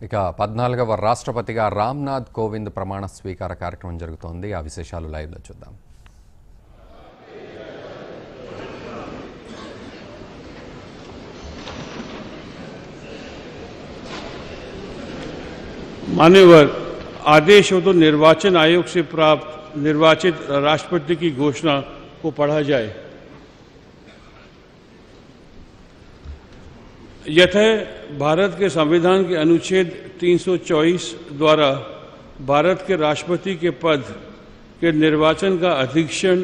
ఇక 14వ రాష్ట్రపతిగా రామ్నాథ్ కోవింద్ ప్రమాణ స్వీకార కార్యక్రమం జరుగుతోంది. ఆ విశేషాలు లైవ్లో చూద్దాం. मान्यवर, आदेश हो तो निर्वाचन आयोग से प्राप्त निर्वाचित राष्ट्रपति की घोषणा को पढ़ा जाए। यथा भारत के संविधान के अनुच्छेद 324 द्वारा भारत के राष्ट्रपति के पद के निर्वाचन का अधीक्षण,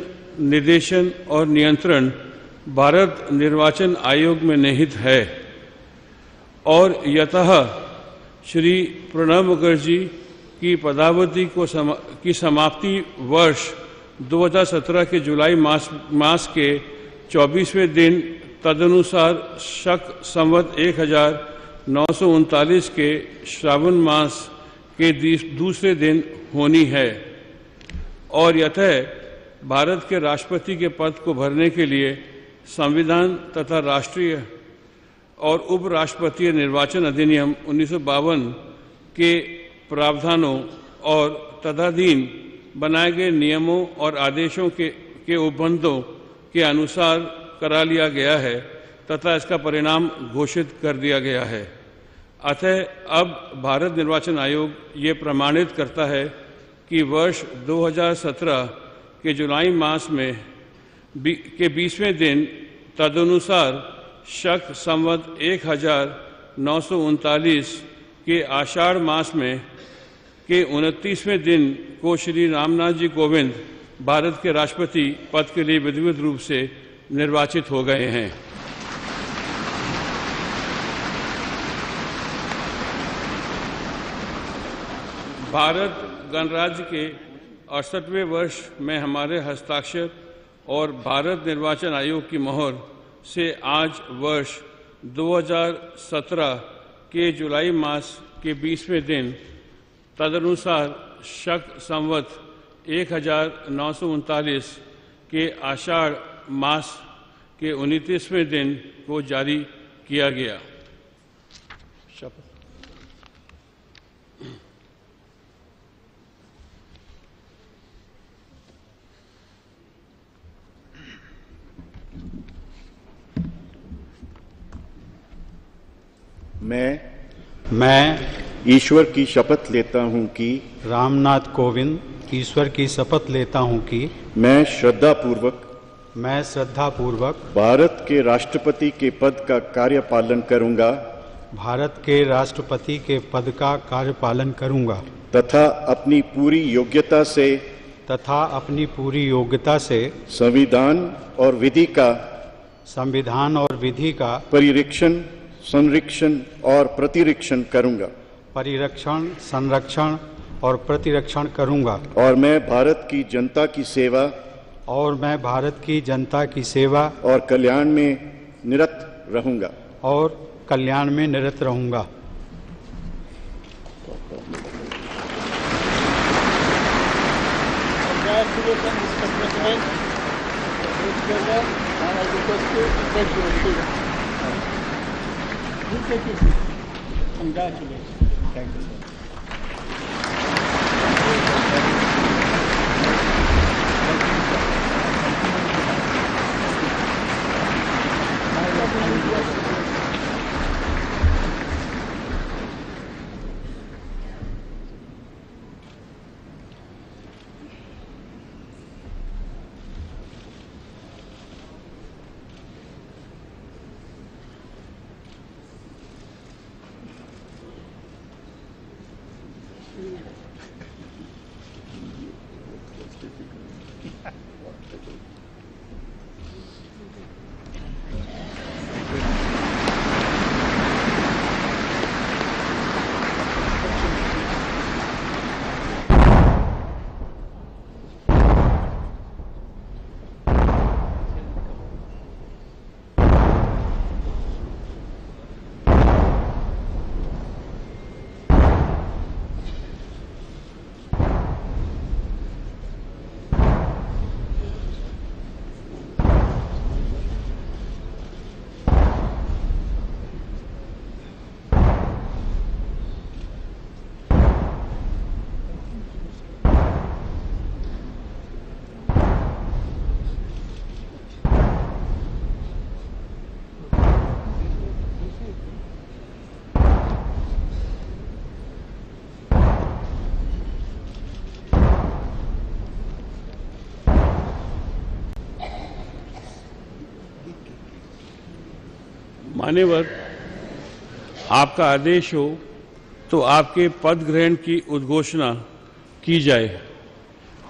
निर्देशन और नियंत्रण भारत निर्वाचन आयोग में निहित है और यतः श्री प्रणब मुखर्जी की पदावधि की समाप्ति वर्ष 2017 के जुलाई मास के 24वें दिन तदनुसार शक संवत 1939 के श्रावण मास के दूसरे दिन होनी है और यतः भारत के राष्ट्रपति के पद को भरने के लिए संविधान तथा राष्ट्रीय और उपराष्ट्रपति निर्वाचन अधिनियम 1952 के प्रावधानों और तदाधीन बनाए गए नियमों और आदेशों के उपबंधों के अनुसार करा लिया गया है तथा इसका परिणाम घोषित कर दिया गया है। अतः अब भारत निर्वाचन आयोग ये प्रमाणित करता है कि वर्ष 2017 के जुलाई मास में के 20वें दिन तदनुसार शक संवत 1939 के आषाढ़ मास में के 29वें दिन को श्री रामनाथ जी कोविंद भारत के राष्ट्रपति पद के लिए विधिवत रूप से निर्वाचित हो गए हैं। भारत गणराज्य के 68वें वर्ष में हमारे हस्ताक्षर और भारत निर्वाचन आयोग की मोहर से आज वर्ष 2017 के जुलाई मास के 20वें दिन तदनुसार शक संवत 1939 के आषाढ़ मास के 29वें दिन को जारी किया गया। मैं ईश्वर की शपथ लेता हूं कि रामनाथ कोविंद ईश्वर की शपथ लेता हूं कि मैं श्रद्धापूर्वक भारत के राष्ट्रपति के पद का कार्यपालन करूंगा तथा अपनी पूरी योग्यता से संविधान और विधि का संरक्षण और प्रतिरक्षण करूंगा और मैं भारत की जनता की सेवा और कल्याण में निरत रहूंगा। Congratulations. Thank you, sir. मान्यवर, आपका आदेश हो तो आपके पद ग्रहण की उद्घोषणा की जाए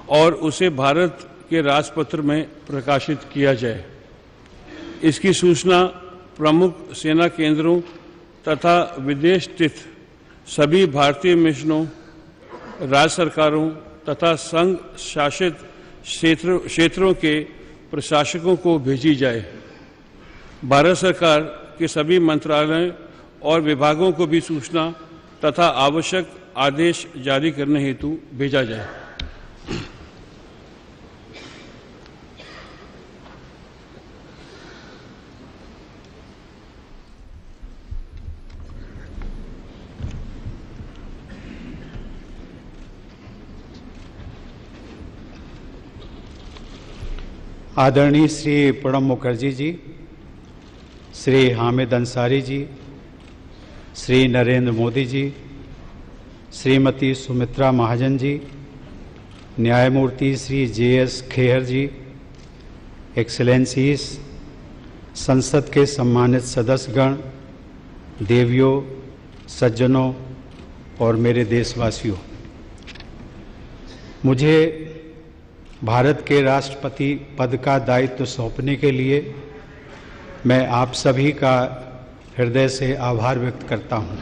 और उसे भारत के राजपत्र में प्रकाशित किया जाए। इसकी सूचना प्रमुख सेना केंद्रों तथा विदेश स्थित सभी भारतीय मिशनों, राज्य सरकारों तथा संघ शासित क्षेत्रों के प्रशासकों को भेजी जाए। भारत सरकार के सभी मंत्रालयों और विभागों को भी सूचना तथा आवश्यक आदेश जारी करने हेतु भेजा जाए। आदरणीय श्री प्रणब मुखर्जी जी, श्री हामिद अंसारी जी, श्री नरेंद्र मोदी जी, श्रीमती सुमित्रा महाजन जी, न्यायमूर्ति श्री जे.एस. खेहर जी, एक्सेलेंसीज, संसद के सम्मानित सदस्यगण, देवियों, सज्जनों और मेरे देशवासियों, मुझे भारत के राष्ट्रपति पद का दायित्व सौंपने के लिए मैं आप सभी का हृदय से आभार व्यक्त करता हूं।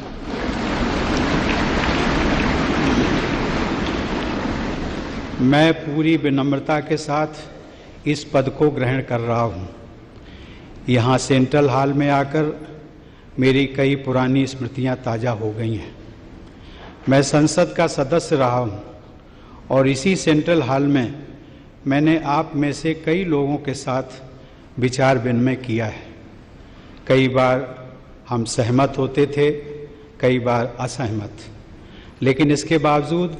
मैं पूरी विनम्रता के साथ इस पद को ग्रहण कर रहा हूं। यहाँ सेंट्रल हॉल में आकर मेरी कई पुरानी स्मृतियां ताज़ा हो गई हैं। मैं संसद का सदस्य रहा हूं और इसी सेंट्रल हॉल में मैंने आप में से कई लोगों के साथ विचार विनिमय किया है। कई बार हम सहमत होते थे, कई बार असहमत, लेकिन इसके बावजूद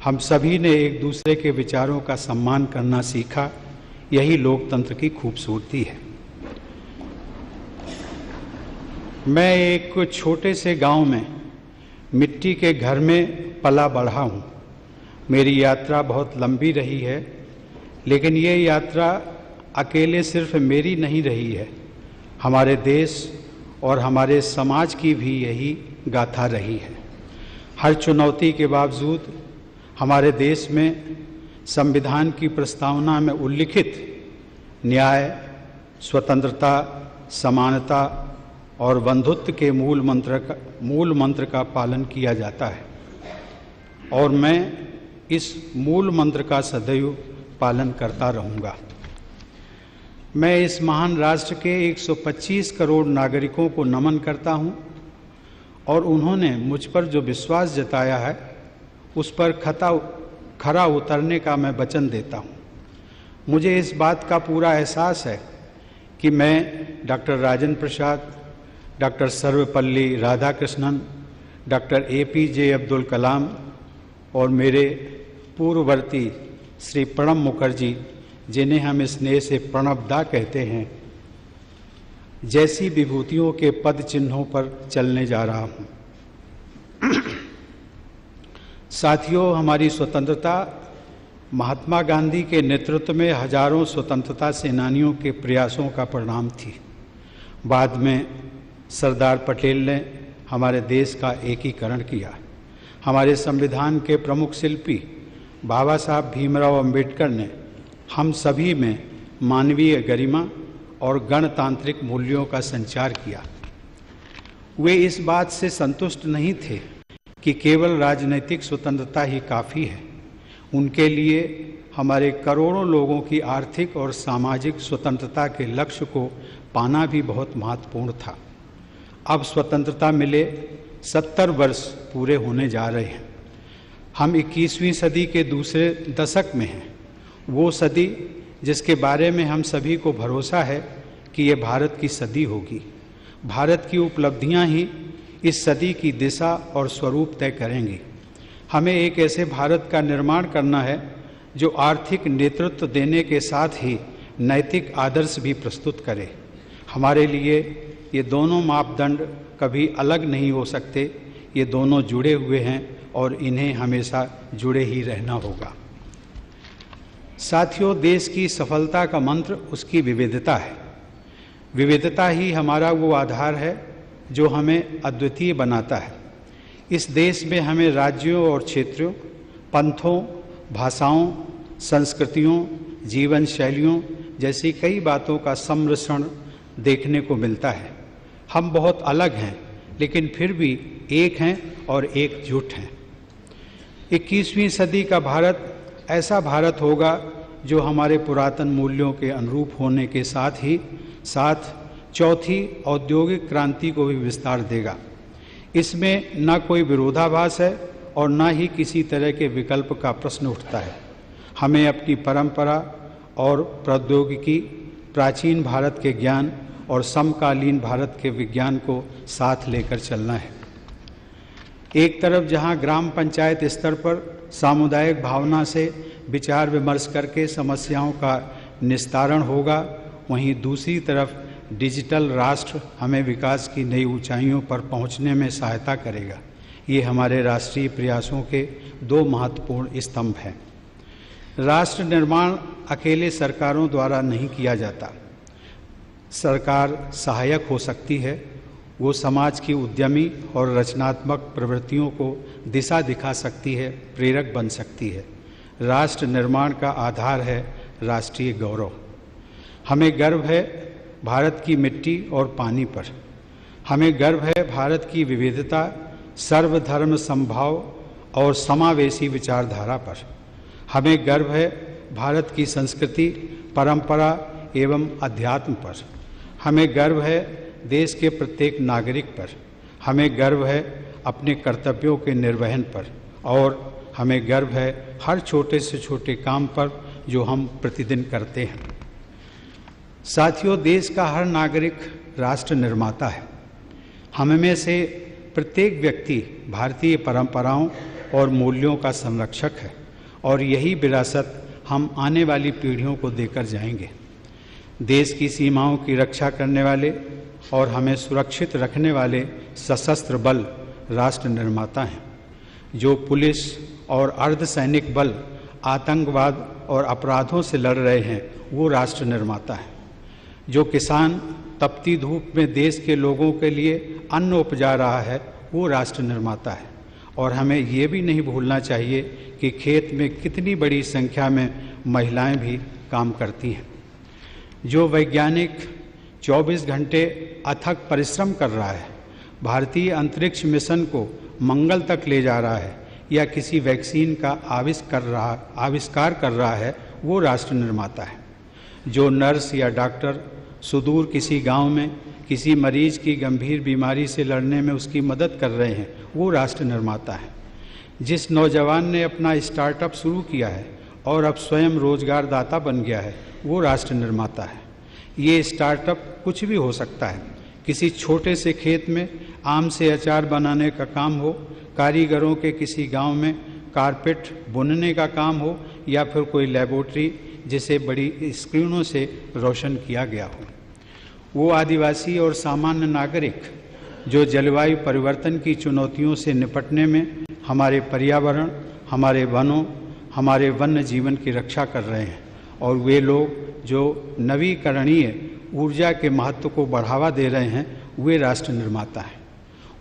हम सभी ने एक दूसरे के विचारों का सम्मान करना सीखा। यही लोकतंत्र की खूबसूरती है। मैं एक छोटे से गांव में मिट्टी के घर में पला बढ़ा हूं। मेरी यात्रा बहुत लंबी रही है, लेकिन ये यात्रा अकेले सिर्फ मेरी नहीं रही है। हमारे देश और हमारे समाज की भी यही गाथा रही है। हर चुनौती के बावजूद हमारे देश में संविधान की प्रस्तावना में उल्लिखित न्याय, स्वतंत्रता, समानता और बंधुत्व के मूल मंत्र का पालन किया जाता है और मैं इस मूल मंत्र का सदैव पालन करता रहूँगा। मैं इस महान राष्ट्र के 125 करोड़ नागरिकों को नमन करता हूँ और उन्होंने मुझ पर जो विश्वास जताया है उस पर खरा उतरने का मैं वचन देता हूँ। मुझे इस बात का पूरा एहसास है कि मैं doctor Rajendra Prasad, doctor Sarvepalli Radhakrishnan, doctor APJ Abdul Kalam और मेरे पूर्ववर्ती श्री प्रणब मुखर्जी, जिन्हें हम स्नेह से प्रणब दा कहते हैं, जैसी विभूतियों के पद चिन्हों पर चलने जा रहा हूं। साथियों, हमारी स्वतंत्रता महात्मा गांधी के नेतृत्व में हजारों स्वतंत्रता सेनानियों के प्रयासों का परिणाम थी। बाद में सरदार पटेल ने हमारे देश का एकीकरण किया। हमारे संविधान के प्रमुख शिल्पी बाबा साहब भीमराव अंबेडकर ने हम सभी में मानवीय गरिमा और गणतांत्रिक मूल्यों का संचार किया। वे इस बात से संतुष्ट नहीं थे कि केवल राजनीतिक स्वतंत्रता ही काफ़ी है। उनके लिए हमारे करोड़ों लोगों की आर्थिक और सामाजिक स्वतंत्रता के लक्ष्य को पाना भी बहुत महत्वपूर्ण था। अब स्वतंत्रता मिले 70 वर्ष पूरे होने जा रहे हैं। हम 21वीं सदी के दूसरे दशक में हैं। वो सदी जिसके बारे में हम सभी को भरोसा है कि ये भारत की सदी होगी। भारत की उपलब्धियां ही इस सदी की दिशा और स्वरूप तय करेंगी। हमें एक ऐसे भारत का निर्माण करना है जो आर्थिक नेतृत्व देने के साथ ही नैतिक आदर्श भी प्रस्तुत करे। हमारे लिए ये दोनों मापदंड कभी अलग नहीं हो सकते। ये दोनों जुड़े हुए हैं और इन्हें हमेशा जुड़े ही रहना होगा। साथियों, देश की सफलता का मंत्र उसकी विविधता है। विविधता ही हमारा वो आधार है जो हमें अद्वितीय बनाता है। इस देश में हमें राज्यों और क्षेत्रों, पंथों, भाषाओं, संस्कृतियों, जीवन शैलियों जैसी कई बातों का सम्मिश्रण देखने को मिलता है। हम बहुत अलग हैं, लेकिन फिर भी एक हैं और एकजुट हैं। 21वीं सदी का भारत ऐसा भारत होगा जो हमारे पुरातन मूल्यों के अनुरूप होने के साथ चौथी औद्योगिक क्रांति को भी विस्तार देगा। इसमें न कोई विरोधाभास है और न ही किसी तरह के विकल्प का प्रश्न उठता है। हमें अपनी परंपरा और प्रौद्योगिकी, प्राचीन भारत के ज्ञान और समकालीन भारत के विज्ञान को साथ लेकर चलना है। एक तरफ जहां ग्राम पंचायत स्तर पर सामुदायिक भावना से विचार विमर्श करके समस्याओं का निस्तारण होगा, वहीं दूसरी तरफ डिजिटल राष्ट्र हमें विकास की नई ऊंचाइयों पर पहुंचने में सहायता करेगा। ये हमारे राष्ट्रीय प्रयासों के दो महत्वपूर्ण स्तंभ हैं। राष्ट्र निर्माण अकेले सरकारों द्वारा नहीं किया जाता। सरकार सहायक हो सकती है, वो समाज की उद्यमी और रचनात्मक प्रवृत्तियों को दिशा दिखा सकती है, प्रेरक बन सकती है। राष्ट्र निर्माण का आधार है राष्ट्रीय गौरव। हमें गर्व है भारत की मिट्टी और पानी पर। हमें गर्व है भारत की विविधता, सर्वधर्म समभाव और समावेशी विचारधारा पर। हमें गर्व है भारत की संस्कृति, परंपरा एवं अध्यात्म पर। हमें गर्व है देश के प्रत्येक नागरिक पर। हमें गर्व है अपने कर्तव्यों के निर्वहन पर और हमें गर्व है हर छोटे से छोटे काम पर जो हम प्रतिदिन करते हैं। साथियों, देश का हर नागरिक राष्ट्र निर्माता है। हम में से प्रत्येक व्यक्ति भारतीय परंपराओं और मूल्यों का संरक्षक है और यही विरासत हम आने वाली पीढ़ियों को देकर जाएंगे। देश की सीमाओं की रक्षा करने वाले और हमें सुरक्षित रखने वाले सशस्त्र बल राष्ट्र निर्माता हैं। जो पुलिस और अर्धसैनिक बल आतंकवाद और अपराधों से लड़ रहे हैं, वो राष्ट्र निर्माता है। जो किसान तपती धूप में देश के लोगों के लिए अन्न उपजा रहा है, वो राष्ट्र निर्माता है। और हमें ये भी नहीं भूलना चाहिए कि खेत में कितनी बड़ी संख्या में महिलाएं भी काम करती हैं। जो वैज्ञानिक 24 घंटे अथक परिश्रम कर रहा है, भारतीय अंतरिक्ष मिशन को मंगल तक ले जा रहा है या किसी वैक्सीन का आविष्कार कर रहा है, वो राष्ट्र निर्माता है। जो नर्स या डॉक्टर सुदूर किसी गांव में किसी मरीज की गंभीर बीमारी से लड़ने में उसकी मदद कर रहे हैं, वो राष्ट्र निर्माता है। जिस नौजवान ने अपना स्टार्टअप शुरू किया है और अब स्वयं रोजगार दाता बन गया है, वो राष्ट्र निर्माता है। ये स्टार्टअप कुछ भी हो सकता है। किसी छोटे से खेत में आम से अचार बनाने का काम हो, कारीगरों के किसी गांव में कारपेट बुनने का काम हो या फिर कोई लेबोरेटरी जिसे बड़ी स्क्रीनों से रोशन किया गया हो। वो आदिवासी और सामान्य नागरिक जो जलवायु परिवर्तन की चुनौतियों से निपटने में हमारे पर्यावरण, हमारे वनों, हमारे वन्य जीवन की रक्षा कर रहे हैं। और वे लोग जो नवीकरणीय ऊर्जा के महत्व को बढ़ावा दे रहे हैं, वे राष्ट्र निर्माता हैं।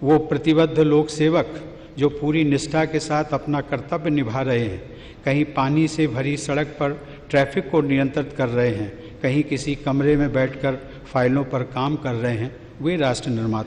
वो प्रतिबद्ध लोक सेवक जो पूरी निष्ठा के साथ अपना कर्तव्य निभा रहे हैं, कहीं पानी से भरी सड़क पर ट्रैफिक को नियंत्रित कर रहे हैं, कहीं किसी कमरे में बैठकर फाइलों पर काम कर रहे हैं, वे राष्ट्र निर्माता